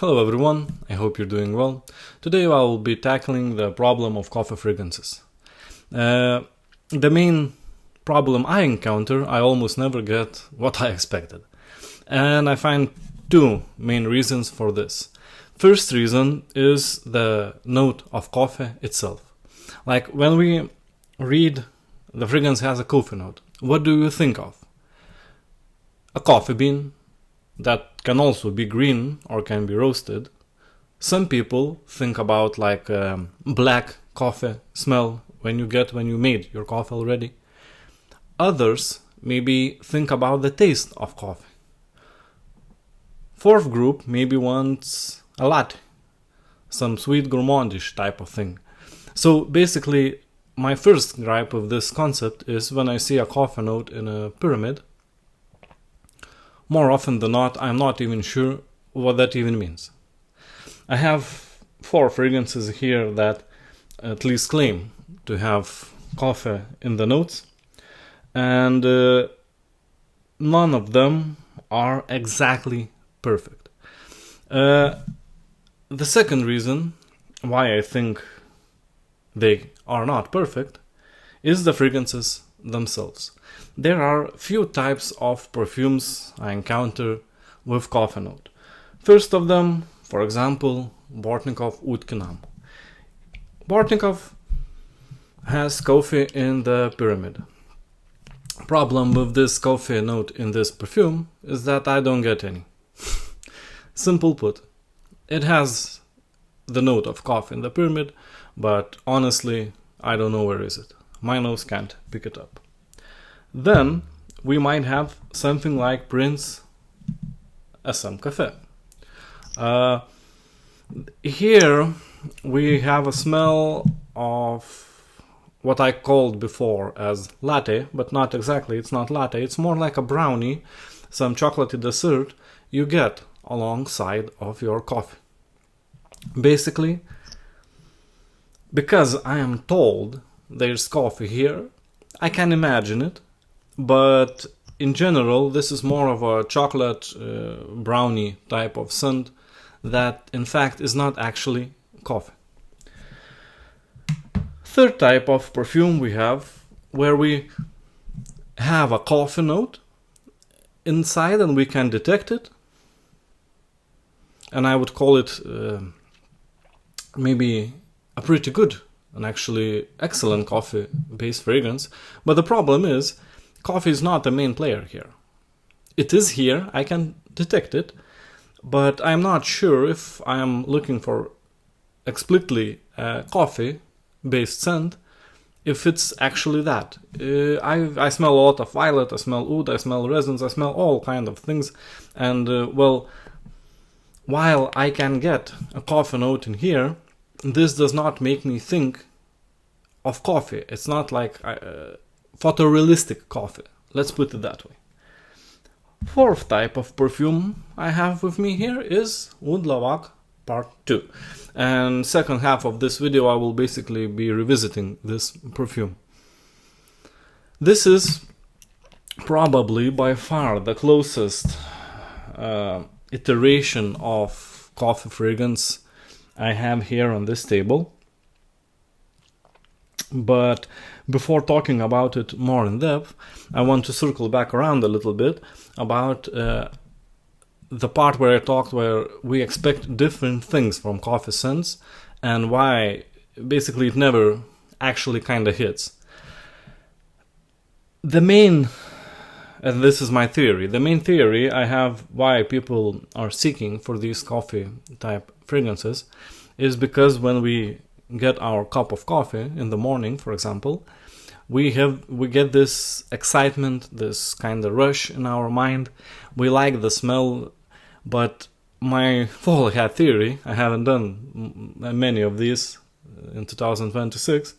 Hello everyone, I hope you're doing well. Today I will be tackling the problem of coffee fragrances. The main problem I encounter, I almost never get what I expected. And I find two main reasons for this. First reason is the note of coffee itself. Like when we read the fragrance has a coffee note, what do you think of? A coffee bean that can also be green or can be roasted. Some people think about like black coffee smell when you made your coffee already. Others maybe think about the taste of coffee. Fourth group maybe wants a latte, some sweet gourmandish type of thing. So basically, my first gripe of this concept is when I see a coffee note in a pyramid. More often than not, I'm not even sure what that even means. I have 4 fragrances here that at least claim to have coffee in the notes, and none of them are exactly perfect. The second reason why I think they are not perfect is the fragrances themselves. There are few types of perfumes I encounter with coffee note. First of them, for example, Bortnikov Oud Luwak II. Bortnikov has coffee in the pyramid. Problem with this coffee note in this perfume is that I don't get any. Simple put, it has the note of coffee in the pyramid, but honestly, I don't know where is it. My nose can't pick it up. Then we might have something like Prince SM Café. Here we have a smell of what I called before as latte, but not exactly, it's not latte, it's more like a brownie, some chocolatey dessert you get alongside of your coffee. Basically, because I am told there's coffee here, I can imagine it, but in general this is more of a chocolate brownie type of scent that in fact is not actually coffee. Third type of perfume we have where we have a coffee note inside and we can detect it, and I would call it maybe a pretty good and actually excellent coffee based fragrance. But the problem is coffee is not the main player here. It is here, I can detect it, but I'm not sure if I am looking for explicitly coffee based scent, if it's actually that. I smell a lot of violet, I smell oud, I smell resins, I smell all kind of things, and while I can get a coffee note in here, this does not make me think of coffee. It's not like photorealistic coffee. Let's put it that way. Fourth type of perfume I have with me here is Oud Luwak Part 2. And second half of this video I will basically be revisiting this perfume. This is probably by far the closest iteration of coffee fragrance I have here on this table. But before talking about it more in depth, I want to circle back around a little bit about the part where I talked where we expect different things from coffee scents and why basically it never actually kind of hits. The main, and this is my theory, the main theory I have why people are seeking for these coffee type fragrances is because when we get our cup of coffee in the morning, for example, we get this excitement, this kind of rush in our mind. We like the smell, but my full head theory, I haven't done many of these in 2026,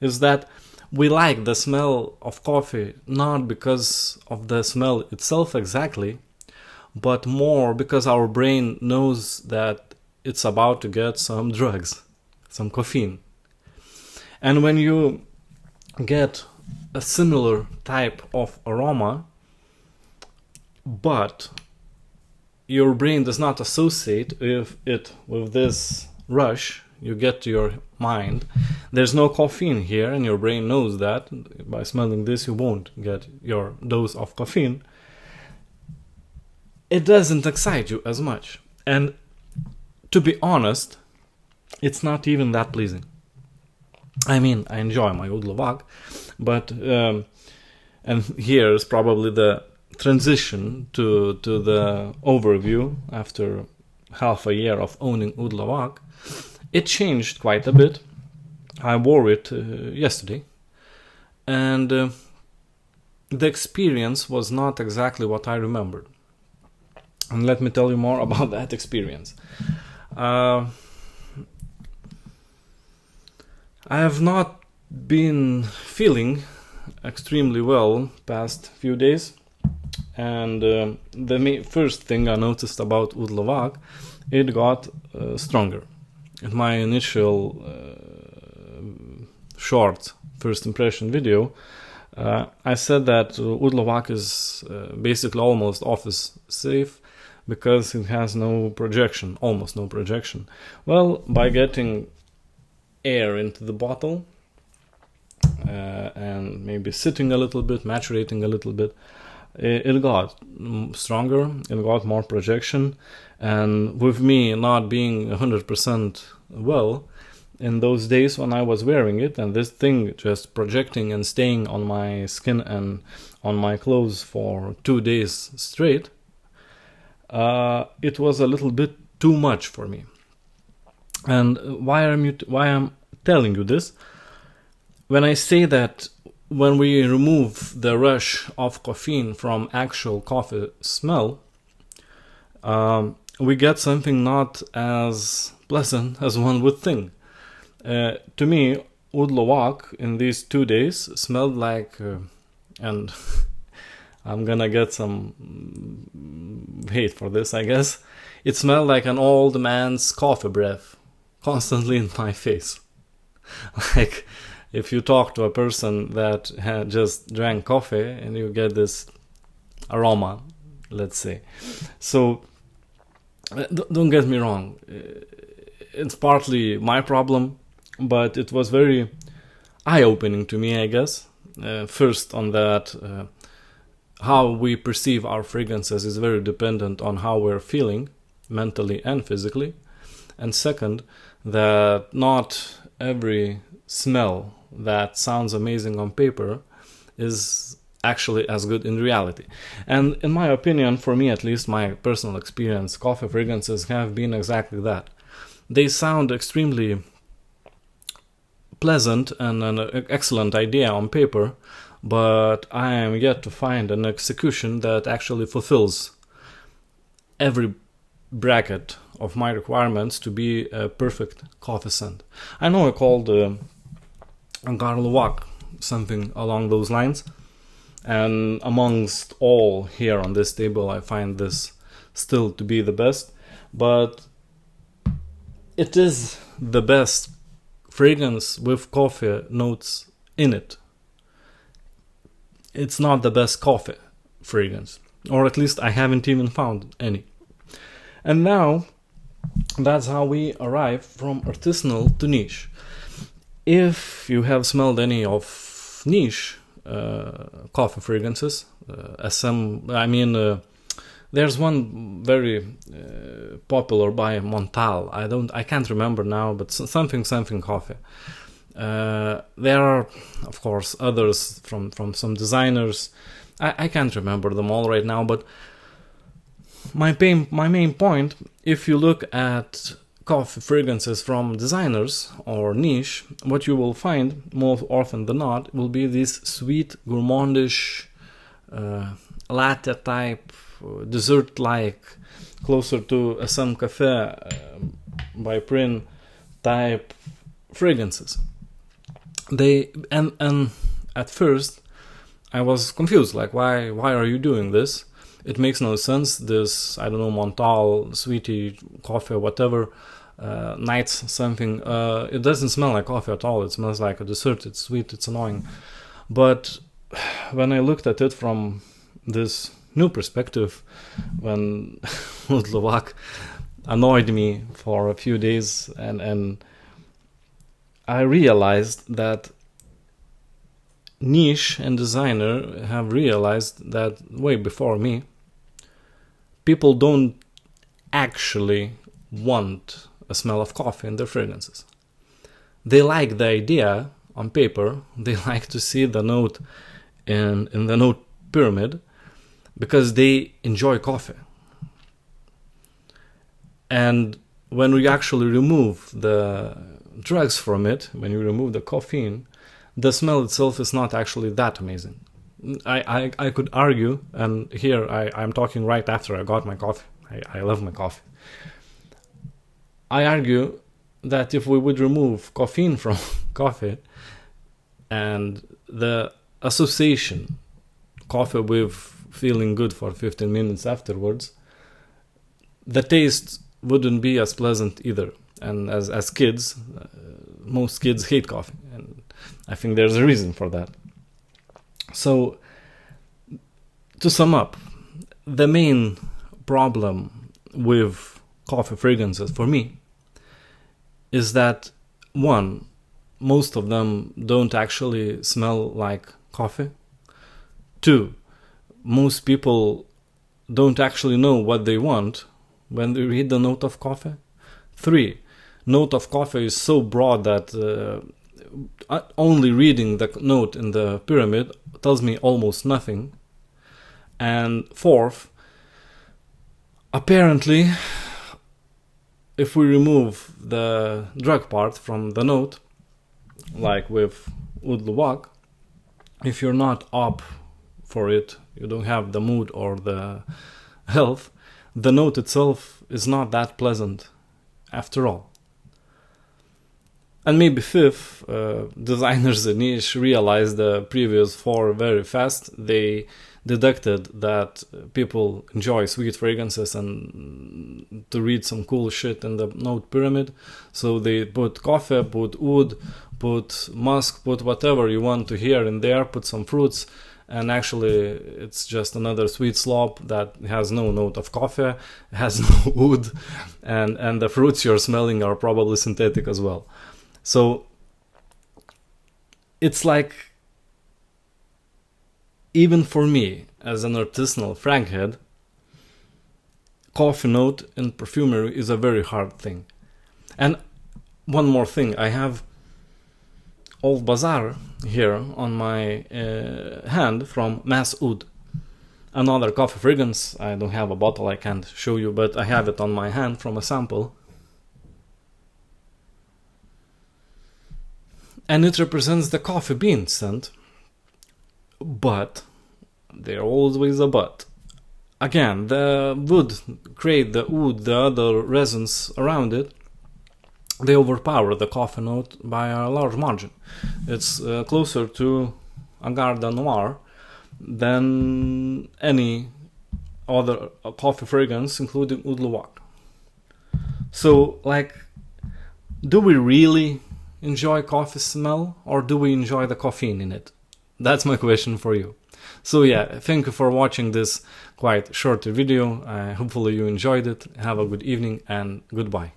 is that we like the smell of coffee not because of the smell itself exactly, but more because our brain knows that it's about to get some drugs, some caffeine. And when you get a similar type of aroma, but your brain does not associate with this rush you get to your mind. There's no caffeine here, and your brain knows that. By smelling this, you won't get your dose of caffeine. It doesn't excite you as much. And to be honest, it's not even that pleasing. I mean, I enjoy my Oud Luwak, but and here is probably the transition to the overview after half a year of owning Oud Luwak. It changed quite a bit. I wore it yesterday, and the experience was not exactly what I remembered. And let me tell you more about that experience. I have not been feeling extremely well past few days, and the first thing I noticed about Oud Luwak, it got stronger. In my initial short first impression video, I said that Oud Luwak is basically almost office safe because it has no projection, almost no projection. Well, by getting air into the bottle and maybe sitting a little bit, maturating a little bit, it got stronger, it got more projection, and with me not being 100% well in those days when I was wearing it, and this thing just projecting and staying on my skin and on my clothes for 2 days straight, it was a little bit too much for me. And why I'm telling you this? When I say that when we remove the rush of caffeine from actual coffee smell, we get something not as pleasant as one would think. To me, Oud Luwak in these 2 days smelled like, and I'm gonna get some hate for this, I guess. It smelled like an old man's coffee breath, constantly in my face. Like, if you talk to a person that had just drank coffee and you get this aroma, let's say. So, don't get me wrong. It's partly my problem, but it was very eye-opening to me, I guess. First, on that, how we perceive our fragrances is very dependent on how we're feeling, mentally and physically. And second, that not every smell that sounds amazing on paper is actually as good in reality. And in my opinion, for me at least, my personal experience, coffee fragrances have been exactly that. They sound extremely pleasant and an excellent idea on paper, but I am yet to find an execution that actually fulfills every bracket of my requirements to be a perfect coffee scent. I know I called Oud Luwak something along those lines, and amongst all here on this table I find this still to be the best, but it is the best fragrance with coffee notes in it. It's not the best coffee fragrance, or at least I haven't even found any. And now, that's how we arrive from artisanal to niche. If you have smelled any of niche coffee fragrances, there's one very popular by Montal. I can't remember now, but something coffee. There are, of course, others from some designers. I can't remember them all right now, but my main point, if you look at coffee fragrances from designers or niche, what you will find more often than not will be this sweet, gourmandish, latte type, dessert-like, closer to a some cafe by Prin type fragrances. And at first I was confused, like why are you doing this? It makes no sense. This, I don't know, Montal, sweetie, coffee, or whatever, nights something. It doesn't smell like coffee at all. It smells like a dessert. It's sweet. It's annoying. But when I looked at it from this new perspective when Oud Luwak annoyed me for a few days, and I realized that niche and designer have realized that way before me. People don't actually want a smell of coffee in their fragrances. They like the idea on paper, they like to see the note in the note pyramid because they enjoy coffee. And when we actually remove the drugs from it, when you remove the caffeine, the smell itself is not actually that amazing. I could argue, and here I'm talking right after I got my coffee. I love my coffee. I argue that if we would remove caffeine from coffee and the association coffee with feeling good for 15 minutes afterwards, the taste wouldn't be as pleasant either. And as kids, most kids hate coffee, and I think there's a reason for that. So, to sum up, the main problem with coffee fragrances for me is that, one, most of them don't actually smell like coffee. Two, most people don't actually know what they want when they read the note of coffee. Three, note of coffee is so broad that only reading the note in the pyramid tells me almost nothing. And fourth, apparently, if we remove the drug part from the note, like with Oud Luwak, if you're not up for it, you don't have the mood or the health, the note itself is not that pleasant after all. And maybe fifth, designers in niche realized the previous four very fast. They deducted that people enjoy sweet fragrances and to read some cool shit in the note pyramid. So they put coffee, put oud, put musk, put whatever you want to hear in there, put some fruits, and actually it's just another sweet slop that has no note of coffee, has no oud, and the fruits you're smelling are probably synthetic as well. So it's like, even for me, as an artisanal frankhead, coffee note in perfumery is a very hard thing. And one more thing, I have Old Bazaar here on my hand from Mass Oud. Another coffee fragrance. I don't have a bottle, I can't show you, but I have it on my hand from a sample. And it represents the coffee bean scent. But, there's always a but. Again, the wood create the oud, the other resins around it, they overpower the coffee note by a large margin. It's closer to a Garden Noir than any other coffee fragrance, including Oud Luwak. So, like, do we really enjoy coffee smell, or do we enjoy the caffeine in it? That's my question for you. So yeah, thank you for watching this quite short video. Hopefully you enjoyed it. Have a good evening and goodbye.